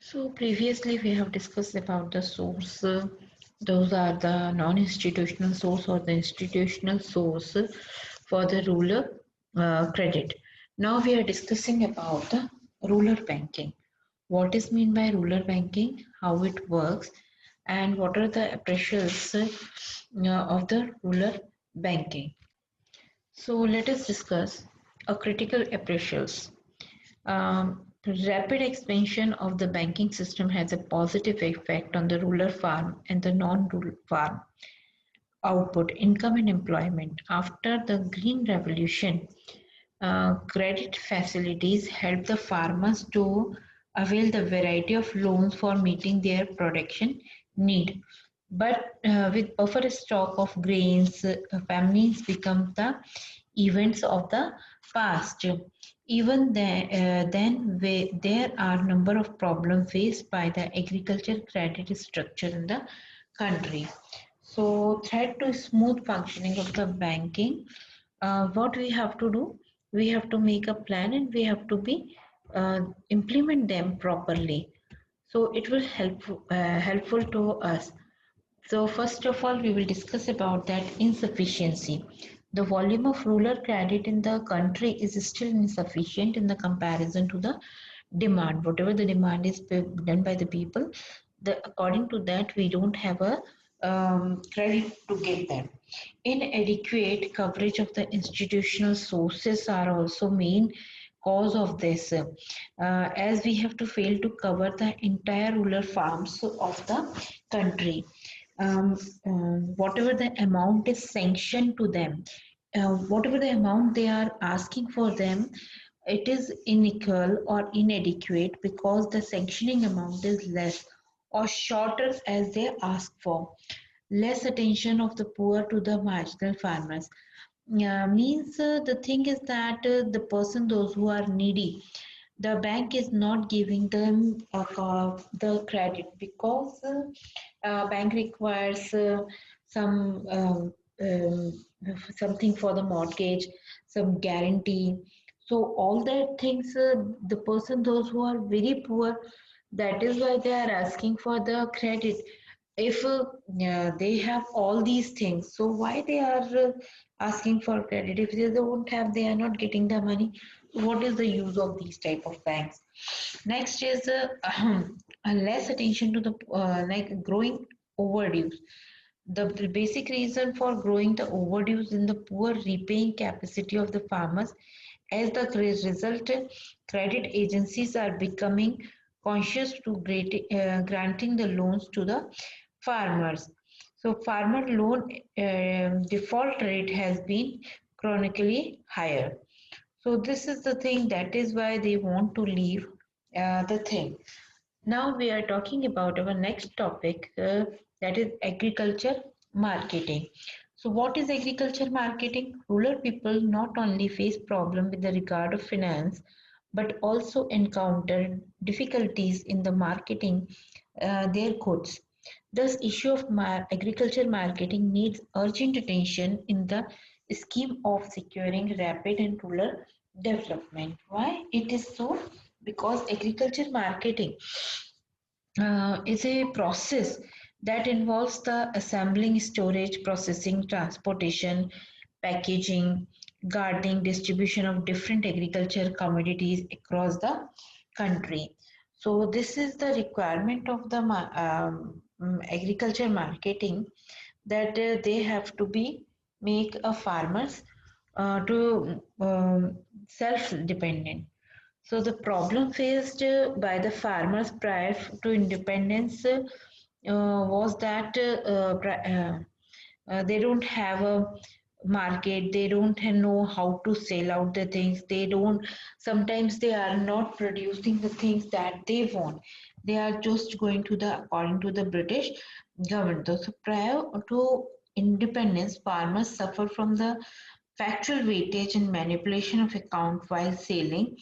So previously we have discussed about the source. Those are the non-institutional source or the institutional source for the rural credit. Now we are discussing about the rural banking. What is mean by rural banking, how it works, and what are the appraisals of the rural banking. So let us discuss a critical appraisals. Rapid expansion of the banking system has a positive effect on the rural farm and the non-rural farm output, income and employment. After the Green Revolution, credit facilities help the farmers to avail the variety of loans for meeting their production need. But with buffer stock of grains, famines become the events of the past. Even there are number of problems faced by the agriculture credit structure in the country. So, threat to smooth functioning of the banking, what we have to do, we have to make a plan and we have to be implement them properly. So it will helpful to us. So first of all, we will discuss about that insufficiency. The volume of rural credit in the country is still insufficient in the comparison to the demand. Whatever the demand is done by the people, according to that, we don't have a credit to get them. Inadequate coverage of the institutional sources are also main cause of this, as we have to fail to cover the entire rural farms of the country. Whatever the amount is sanctioned to them, whatever the amount they are asking for them, it is unequal or inadequate because the sanctioning amount is less or shorter as they ask for. Less attention of the poor to the marginal farmers. Means the thing is that the person, those who are needy, the bank is not giving them the credit because bank requires some something for the mortgage, some guarantee. So all that things, the person, those who are very poor, that is why they are asking for the credit. If they have all these things, so why they are asking for credit? If they don't have, they are not getting the money. What is the use of these type of banks? Next is a less attention to the like growing overdues. The basic reason for growing the overdues in the poor repaying capacity of the farmers. As the result, credit agencies are becoming conscious to granting the loans to the farmers. So farmer loan default rate has been chronically higher. So this is the thing, that is why they want to leave the thing. Now we are talking about our next topic, that is agriculture marketing. So what is agriculture marketing? Rural people not only face problem with the regard of finance, but also encounter difficulties in the marketing their goods. Thus, issue of agriculture marketing needs urgent attention in the scheme of securing rapid and rural development. Why it is so? Because agriculture marketing is a process that involves the assembling, storage, processing, transportation, packaging, gardening, distribution of different agriculture commodities across the country. So this is the requirement of the agriculture marketing, that they have to be make a farmers to self-dependent. So the problem faced by the farmers prior to independence was that they don't have a market, they don't know how to sell out the things, they don't, sometimes they are not producing the things that they want, they are just going to the according to the British government. So prior to independence, farmers suffer from the factual weightage and manipulation of account while selling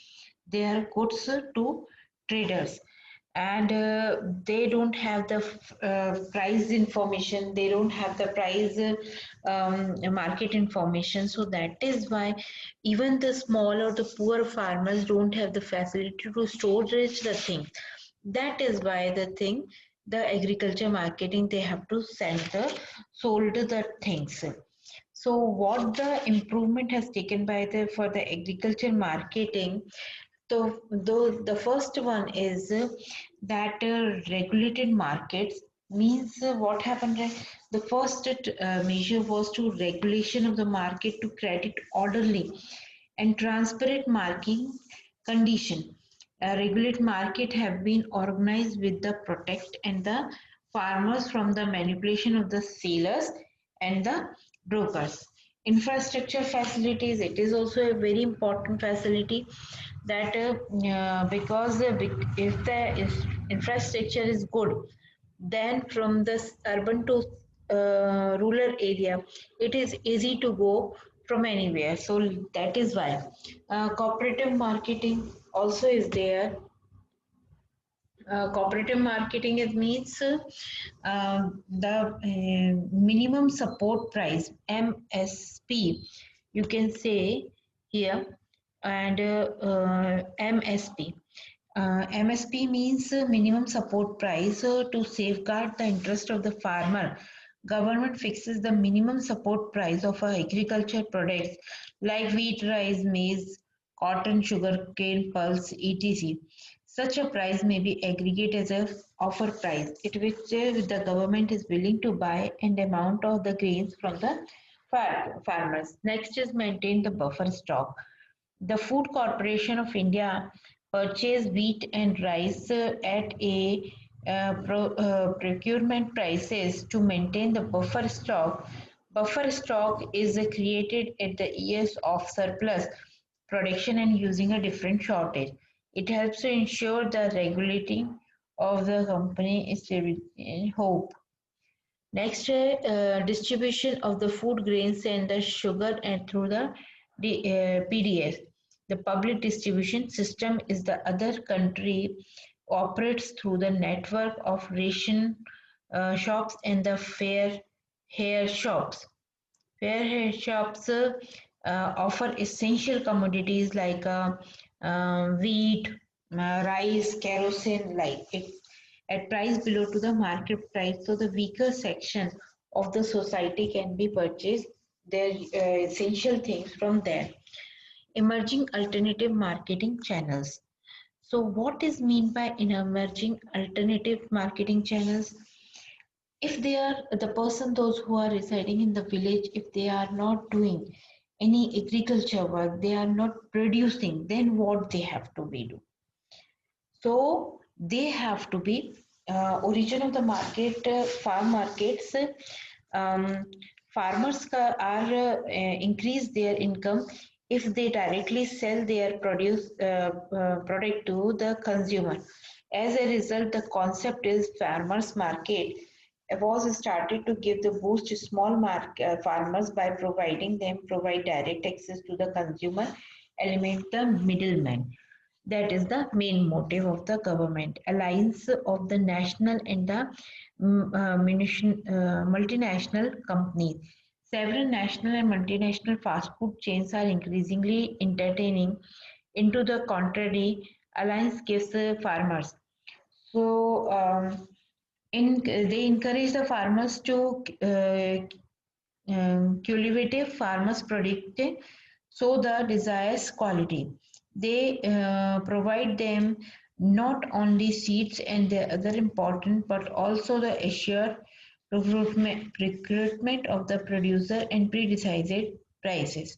their goods to traders, and they don't have the price information, they don't have the price market information. So that is why even the small or the poor farmers don't have the facility to storage the things. That is why the thing, the agriculture marketing, they have to send the sold the things. So what the improvement has taken by the for the agriculture marketing, so the first one is that regulated markets means what happened, right? The first measure was to regulation of the market to create orderly and transparent marking condition. A regulated market have been organized with the protect and the farmers from the manipulation of the sellers and the brokers. Infrastructure facilities, it is also a very important facility that because if the infrastructure is good, then from this urban to rural area, it is easy to go from anywhere. So that is why cooperative marketing also is there. Cooperative marketing it means the minimum support price MSP, you can say here, and MSP. MSP means minimum support price to safeguard the interest of the farmer. Government fixes the minimum support price of agriculture products like wheat, rice, maize, cotton, sugar cane, pulse, etc. Such a price may be aggregate as a offer price, it which the government is willing to buy and amount of the grains from the farmers. Next is maintain the buffer stock. The Food Corporation of India purchase wheat and rice at a procurement prices to maintain the buffer stock. Buffer stock is created at the years of surplus production and using a different shortage. It helps to ensure the regulating of the company is in hope. Next, distribution of the food grains and the sugar and through the PDS. The public distribution system is the other country operates through the network of ration shops and the fair hair shops. Fair hair shops offer essential commodities like wheat, rice, kerosene, like it at price below to the market price, so the weaker section of the society can be purchased their essential things from there. Emerging alternative marketing channels. So what is mean by in emerging alternative marketing channels? If they are the person, those who are residing in the village, if they are not doing any agriculture work, they are not producing, then what they have to be do? So they have to be origin of the market, farm markets. Um, Farmers are increase their income if they directly sell their produce product to the consumer. As a result, the concept is farmers market was started to give the boost to small farmers by providing them provide direct access to the consumer, eliminate the middleman. That is the main motive of the government. Alliance of the national and the multinational companies. Several national and multinational fast food chains are increasingly entertaining into the contrary alliance gives farmers. So they encourage the farmers to cultivate farmers product so the desires quality. They provide them not only seeds and the other important but also the assured recruitment of the producer and pre-decided prices.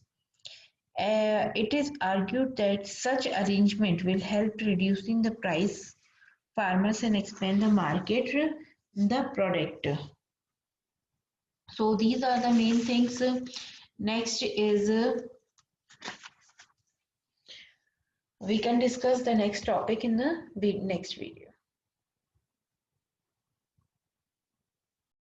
It is argued that such arrangement will help reducing the price farmers and expand the market the product. So these are the main things. Next is we can discuss the next topic in the next video.